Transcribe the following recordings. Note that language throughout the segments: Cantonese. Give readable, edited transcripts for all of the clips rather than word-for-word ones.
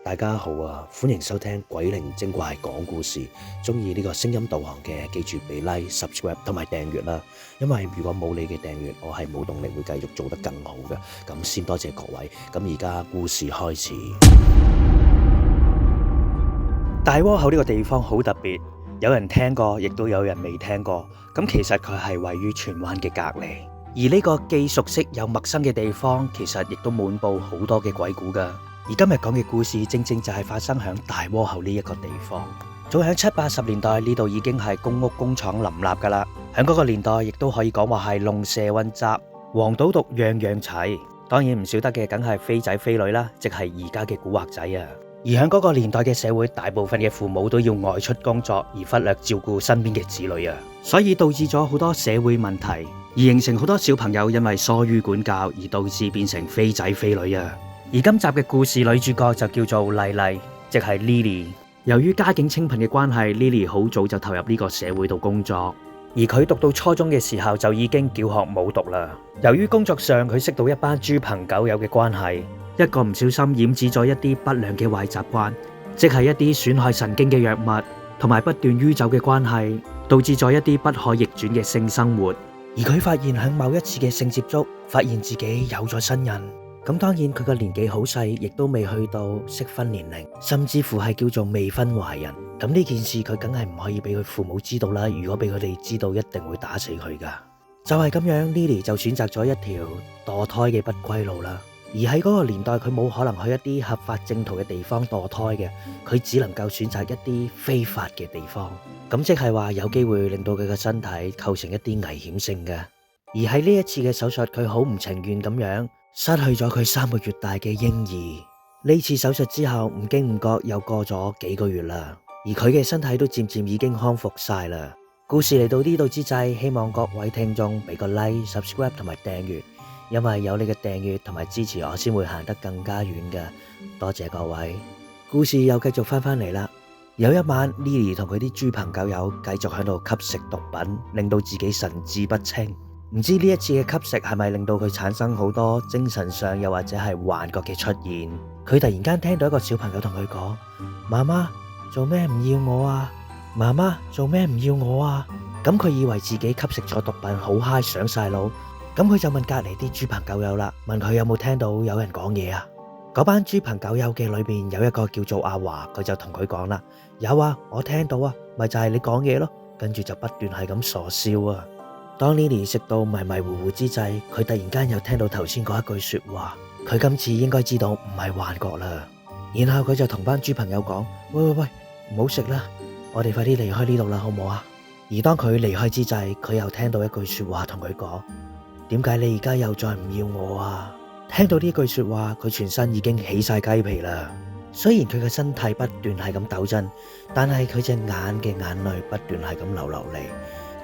大家好啊，歡迎收聽鬼靈精怪講故事。中意呢個聲音導航嘅，記住俾 like、subscribe 同埋訂閱啦。因為如果冇你嘅訂閱，我係冇動力會繼續做得更好嘅。咁先多謝各位。咁而家故事開始。大窩口呢個地方好特別，有人聽過，亦都有人未聽過。咁其實佢係位於荃灣嘅隔離，而呢個既熟悉又陌生嘅地方，其實亦都滿佈好多嘅鬼故噶。而今日講嘅故事，正正就係發生響大窩口呢一個地方。早響70、80年代，呢度已經係公屋工廠林立噶啦。響嗰個年代，亦都可以講話係龍蛇混雜，黃賭毒樣樣齊。當然唔少得嘅，梗係飛仔飛女啦，即係而家嘅古惑仔啊。而響嗰個年代嘅社會，大部分嘅父母都要外出工作，而忽略照顧身邊嘅子女啊，所以導致咗好多社會問題，而形成好多小朋友因為疏於管教，而導致變成飛仔飛女啊。而今集嘅故事女主角就叫做麗麗，即係 Lily。由於家境清貧嘅關係， Lily 好早就投入呢個社會度工作。而佢讀到初中嘅時候就已經繳學冇讀啦。由於工作上佢識到一班豬朋狗友嘅關係，一個唔小心染指咗一啲不良嘅壞習慣，即係一啲損害神經嘅藥物，同埋不斷酗酒嘅關係，導致咗一啲不可逆轉嘅性生活。而佢發現喺某一次嘅性接觸，發現自己有咗身孕。咁當然佢個年紀好細，亦都未去到適婚年齡，甚至乎係叫做未婚懷孕。咁呢件事佢梗係唔可以俾佢父母知道啦。如果俾佢哋知道，一定會打死佢噶。就係咁樣 ，Lily 就選擇咗一條墮胎嘅不歸路啦。而喺嗰個年代，佢冇可能去一啲合法正途嘅地方墮胎嘅，佢只能夠選擇一啲非法嘅地方。咁即係話有機會令到佢嘅身體構成一啲危險性嘅。而喺呢一次嘅手術，佢好唔情願咁樣失去咗佢3個月大嘅嬰兒。呢次手術之後，唔經唔覺又過咗幾個月啦，而佢嘅身體都漸漸已經康復晒啦。故事嚟到呢度之際，希望各位聽眾俾個 like、subscribe 同埋訂閱，因為有你嘅訂閱同埋支持，我先會行得更加遠嘅。多謝各位。故事又繼續翻嚟啦。有一晚 ，Lily 同佢啲豬朋狗友繼續喺度吸食毒品，令到自己神志不清。唔知呢一次嘅吸食係咪令到佢產生好多精神上又或者係幻覺嘅出現？佢突然間聽到一個小朋友同佢講：媽媽，做咩唔要我啊？媽媽，做咩唔要我啊？咁佢以為自己吸食咗毒品，好嗨上晒腦。咁佢就問隔籬啲豬朋狗友啦，問佢有冇聽到有人講嘢啊？嗰班豬朋狗友嘅裏邊有一個叫做阿華，佢就同佢講啦：有啊，我聽到啊，咪就係你講嘢咯。跟住就不斷係咁傻笑啊。當 Lily 食到迷迷糊糊之際，佢突然間又聽到頭先嗰一句說話，佢今次應該知道唔係幻覺啦。然後佢就同班豬朋友講：喂，唔好食啦，我哋快啲離開呢度啦，好唔好啊？而當佢離開之際，佢又聽到一句說話同佢講：點解你而家又再唔要我啊？聽到呢句說話，佢全身已經起晒雞皮啦。雖然佢嘅身體不斷係咁抖震，但係佢隻眼嘅眼淚不斷係咁流落嚟。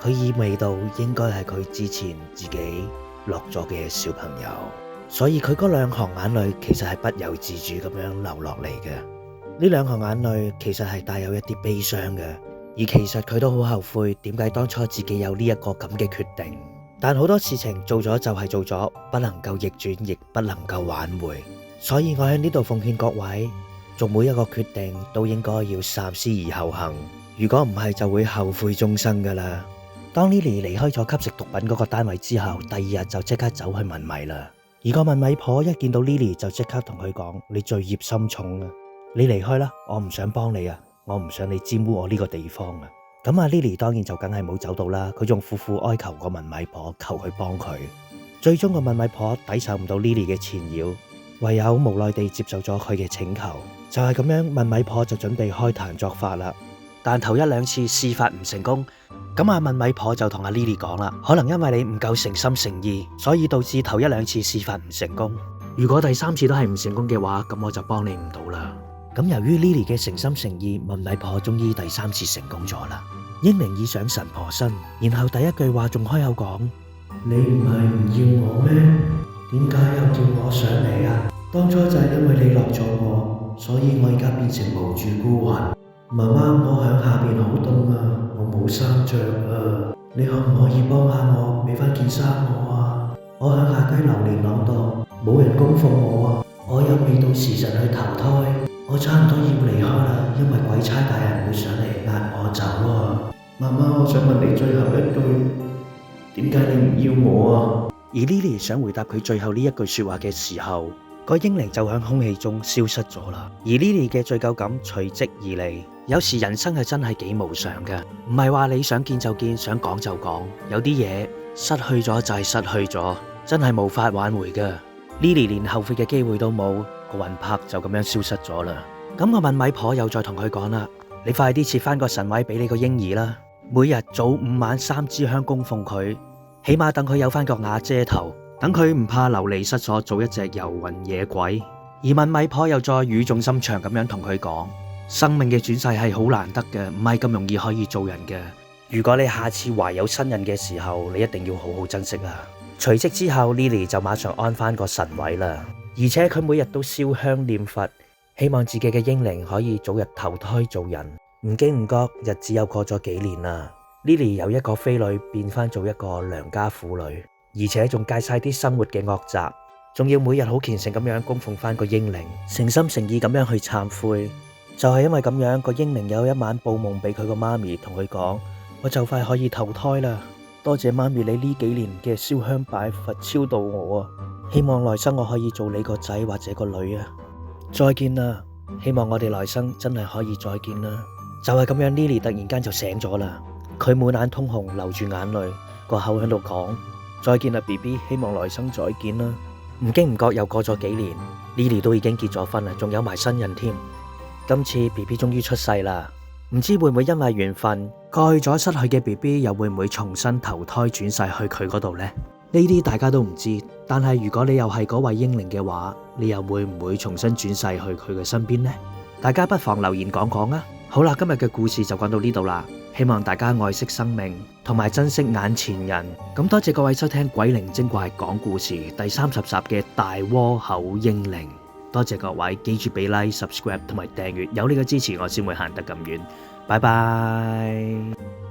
佢意味到應該係佢之前自己落咗嘅小朋友，所以佢嗰兩行眼淚其實係不由自主咁樣流落嚟嘅。呢兩行眼淚其實係帶有一啲悲傷嘅，而其實佢都好後悔點解當初自己有呢一個咁嘅決定。但好多事情做咗就係做咗，不能夠逆轉，亦不能夠挽回。所以我喺呢度奉勸各位，做每一個決定都應該要三思而後行，如果唔係就會後悔終生噶啦。當 Lily 離開咗吸食毒品嗰個單位之後，第二日就即刻走去問米啦。而個問米婆一見到 Lily 就即刻同佢講：你罪孽深重啊，你離開啦，我唔想幫你啊，我唔想你沾污我呢個地方啊。咁啊 Lily 當然就梗係冇走到啦，佢仲苦苦哀求個問米婆，求佢幫佢。最終個問米婆抵受唔到 Lily 嘅纏繞，唯有無奈地接受咗佢嘅請求。就係咁樣，問米婆就準備開壇作法啦。但頭一兩次試法唔成功，咁阿問米婆就同阿 Lily 講啦，可能因為你唔夠誠心誠意，所以導致頭一兩次試法唔成功。如果第三次都係唔成功嘅話，咁我就幫你唔到啦。咁由於 Lily 嘅誠心誠意，問米婆終於第三次成功咗啦。英靈已上神婆身，然後第一句話仲開口講：你唔係唔要我咩？點解又叫我上嚟啊？當初就係因為你落咗我，所以我而家變成無主孤魂。媽媽，我響下邊好凍啊，我冇衫着啊，你可唔可以幫下我俾翻件衫我啊？我響下街流連浪蕩，冇人供奉我啊，我又未到時辰去投胎，我差唔多要離開啦，因為鬼差大人會上嚟押我走啊！媽媽，我想問你最後一句，點解你唔要我啊？而 Lily 想回答佢最後呢一句說話嘅時候，個英靈就喺空氣中消失咗啦。而 Lily 嘅罪疚感隨即而嚟。有時人生係真係幾無常嘅，唔係話你想見就見，想講就講。有啲嘢失去咗就係失去咗，真係無法挽回嘅。Lily 連後悔嘅機會都冇，個魂魄就咁樣消失咗啦。咁我問米婆又再同佢講啦，你快啲設翻個神位俾你個嬰兒啦，每日早午晚3支香供奉佢，起碼等佢有翻個瓦遮頭，等佢唔怕流離失所做一隻遊魂野鬼。而問米婆又再語重心長咁樣同佢講，生命嘅轉世係好難得嘅，唔係咁容易可以做人嘅。如果你下次懷有新人嘅時候，你一定要好好珍惜啊！隨即之後 Lily 就馬上安翻個神位啦，而且佢每日都燒香念佛，希望自己嘅英靈可以早日投胎做人。唔經唔覺，日子又過咗幾年啦。Lily 由一個飛女變翻做一個良家婦女，而且仲戒晒啲生活嘅惡習，仲要每日好虔誠咁樣供奉翻個英靈，誠心誠意咁樣去懺悔。就係因為咁樣，個英靈有一晚報夢俾佢個媽咪，同佢講：我就快可以投胎啦，多謝媽咪你呢幾年嘅燒香拜佛超度我啊！希望來生我可以做你個仔或者個女啊！再見啦，希望我哋來生真係可以再見啦！就係咁樣 ，Lily 突然間就醒咗啦，佢滿眼通紅，流住眼淚，個口喺度講：再見啦 BB， 希望來生再見啦！唔經唔覺又過咗幾年，Lily 都已經結咗婚啦，仲有埋新人添。今次 BB 終於出世啦，唔知會唔會因為緣分，過去咗失去嘅 BB 又會唔會重新投胎轉世去佢嗰度呢？呢啲大家都唔知，但係如果你又係嗰位英靈嘅話，你又會唔會重新轉世去佢嘅身邊呢？大家不妨留言講講啊！好啦，今日嘅故事就講到呢度啦，希望大家愛惜生命，同埋珍惜眼前人。咁多謝各位收聽鬼靈精怪講故事第30集嘅大窩口英靈。多謝各位，記住俾 like、subscribe 同埋訂閱，有你嘅支持，我先會行得咁遠。拜拜。